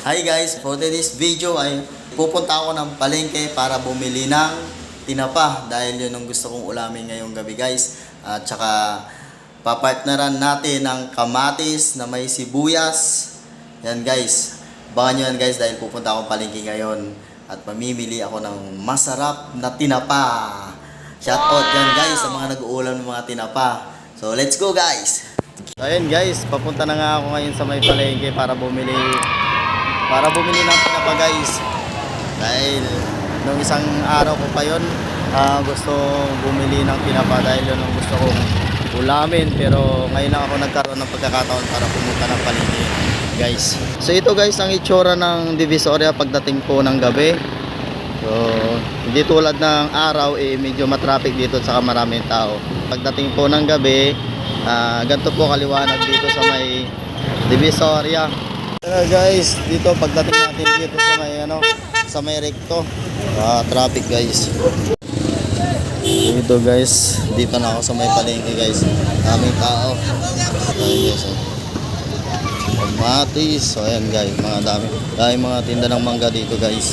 Hi guys, for today's video ay pupunta ako ng palengke para bumili ng tinapa dahil yun ang gusto kong ulamin ngayong gabi guys. At saka papartneran natin ng kamatis na may sibuyas. Yan guys, abangan nyo yan guys dahil pupunta akong palengke ngayon at mamimili ako ng masarap na tinapa. Shoutout yan guys sa mga nag-uulam ng mga tinapa. So let's go guys! So ayun guys, papunta na nga ako ngayon sa may palengke para bumili ng tinapa guys. Dahil nung isang araw ko pa yun, gusto bumili ng tinapa dahil yun ang gusto kong ulamin. Pero ngayon lang ako nagkaroon ng pagkakataon para pumunta ng palengke guys. So ito guys ang itsura ng Divisoria pagdating po ng gabi. So hindi tulad ng araw medyo matraffic dito at saka maraming tao. Pagdating po ng gabi, ganito po kaliwanag dito sa may Divisoria. Guys, dito pagdating natin dito sa may recto, traffic guys. Dito guys, dito na ako sa may palengke guys. Daming tao. Ayan guys. Kamatis. So ayan guys, dami mga tinda ng mangga dito guys.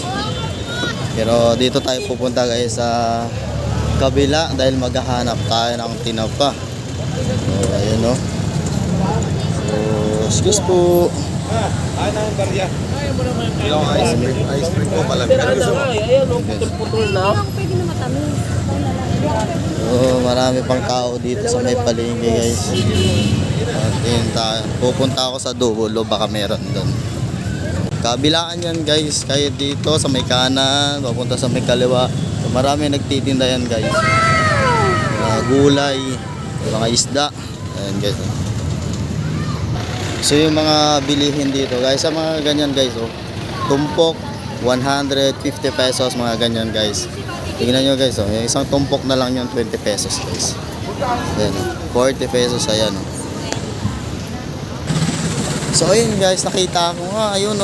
Pero dito tayo pupunta guys sa kabila dahil maghahanap tayo ng tinapa. So ayan no. So excuse po. Anong barya? Yung ice cream ko pala. Ayan, putol-putol na. Pwede na matamis. So marami pang tao dito sa may palengke guys. At pupunta ako sa dulo, baka meron doon. Kabilaan yan guys, kayo dito sa may kanan, papunta sa may kaliwa. So, marami nagtitinda yan guys. Gulay, mga isda. Ayan guys. So yung mga bilihin dito guys, sa mga ganyan guys, tumpok 150 pesos, mga ganyan guys. Tingnan nyo guys, yung isang tumpok na lang yung 20 pesos guys. Ayan, 40 pesos, ayan. So ayun guys, nakita ko nga, ayun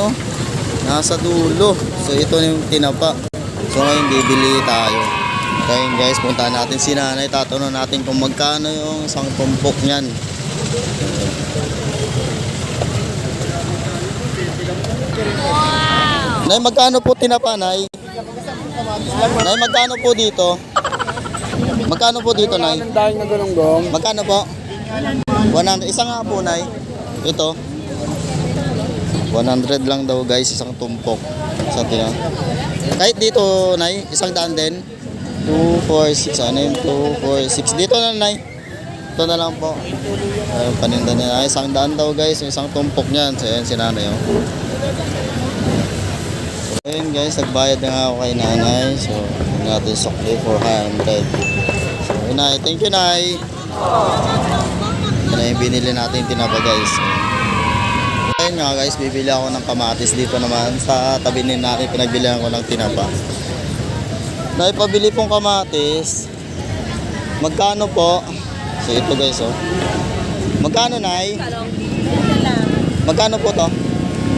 nasa dulo. So ito yung tinapa. So ngayon bibili tayo. So ayun guys, puntahan natin si nanay, tatanong natin kung magkano yung isang tumpok nyan. Wow. Nay, magkano po tinapa, Nay? Nay, magkano po dito? Magkano po dito, Nay? Magkano po? 100. Isa nga po, Nay. Ito. 100 lang daw, guys, isang tumpok. Sa tina. Kahit dito, Nay, isang daan din. 2, 4, 6. Ano yung 2, 4, 6? Dito na, Nay. Ito na lang po. Ayun, paninda niya. Ay, isang daan daw, guys. Isang tumpok niyan. So, ayan si nanay, Ayun guys, nagbayad na nga ako kay nanay. So, natin sukli 400. So, Nay, thank you, Nay. Ito na yung binili natin tinapa guys. Ayun nga guys, bibili ako ng kamatis dito naman. Sa tabi din natin, pinagbilihan ko ng tinapa. Nay, pabili pong kamatis. Magkano po? So, ito guys, Magkano, Nay? Magkano po to?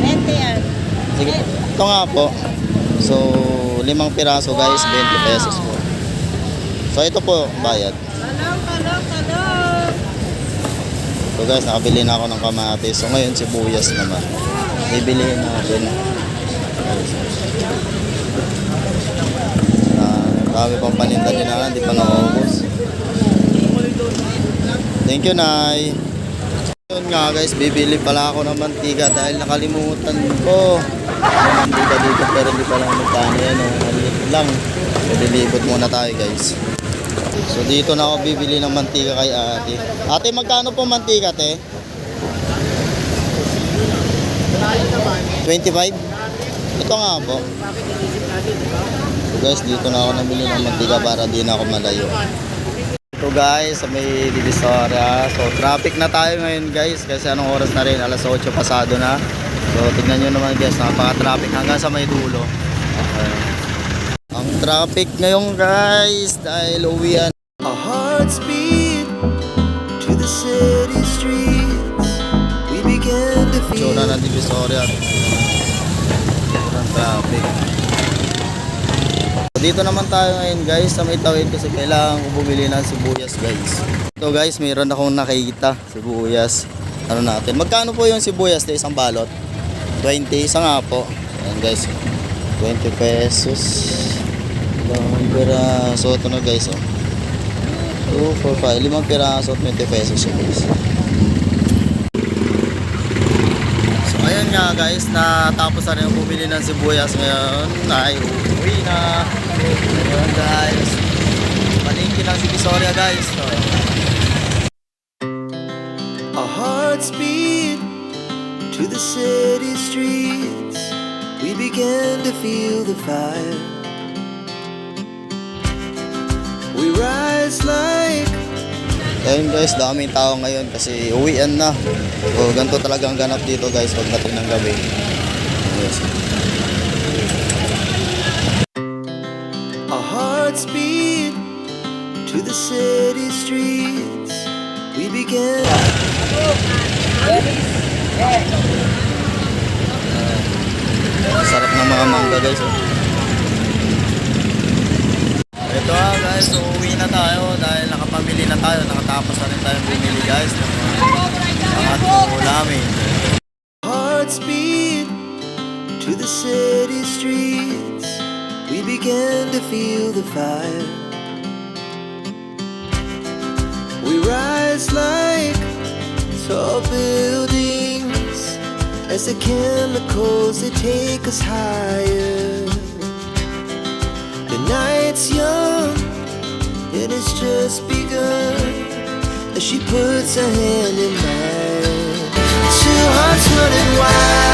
20 yan. Sige po. Ito nga po. So, 5 piraso guys, 20 pesos po. So, ito po, bayad. So guys, nakabili na ako ng kamatis. So, ngayon, sibuyas naman. Bibilihin natin. Dami pang paninda din na, hindi pa naubos. Thank you, Nay. Yun nga guys, bibili pala ako ng mantika dahil nakalimutan ko. May mantika dito pero hindi pala magkano yan. Maliit lang. So, dilibot muna tayo guys. So dito na ako bibili ng mantika kay ate. Ate, magkano po mantika, te? 25? Ito nga po. So guys, dito na ako nabili ng mantika para di na ako malayo. Ito guys, sa may Divisoria. So traffic na tayo ngayon guys kasi anong oras na rin, alas 8 pasado na. So tignan nyo naman guys, napaka-traffic hanggang sa may dulo. Ang traffic ngayon guys dahil uwian. Our hearts beat to the city streets. We began to feel. So na ng Divisoria. Ang traffic. Dito naman tayo ngayon guys sa may tawid kasi kailangan ko bumili ng sibuyas guys. Ito guys, mayroon akong nakikita sibuyas. Ano natin? Magkano po yung sibuyas na isang balot? 20, isa nga po. Ayan guys, 20 pesos. Dalawang piraso. Ito na guys, oh. 2, 4, 5, 5 piraso at 20 pesos yun guys. So ayan nga guys, natapos na rin ang bumili ng sibuyas ngayon. Ay, uwi na. Ayan guys, palengke ng Divisoria guys. So, Our hearts beat to the city streets. We began to feel the fire. We rise like ayun guys, daming tao ngayon kasi uwian na. So ganito talaga ang ganap dito guys pagdating ng gabi. Yes. our hearts beat to the city streets. We began. Sarap ng mga mangga guys. Oh. Ito guys, so uwi na tayo dahil nakapamili na tayo. Nakatapos na rin tayong bumili guys ng mga ating ulamin. Hearts beat to the city streets. We began to feel the fire. We rise like tall buildings as the chemicals they take us higher. The night's young and it's just begun as she puts her hand in mine. Two hearts running wild.